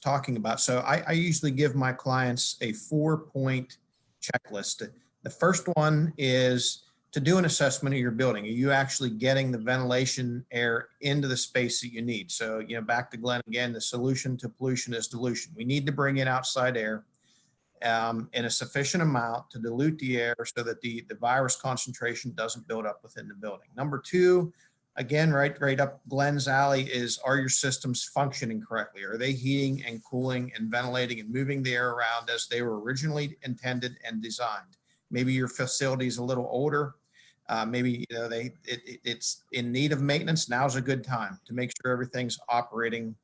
talking about. So I usually give my clients a 4-point checklist. The first one is to do an assessment of your building. Are you actually getting the ventilation air into the space that you need? So, back to Glenn again, the solution to pollution is dilution. We need to bring in outside air in a sufficient amount to dilute the air so that the virus concentration doesn't build up within the building. Number two, again, right up Glenn's alley, are your systems functioning correctly? Are they heating and cooling and ventilating and moving the air around as they were originally intended and designed? Maybe your facility is a little older. Maybe it's in need of maintenance. Now's a good time to make sure everything's operating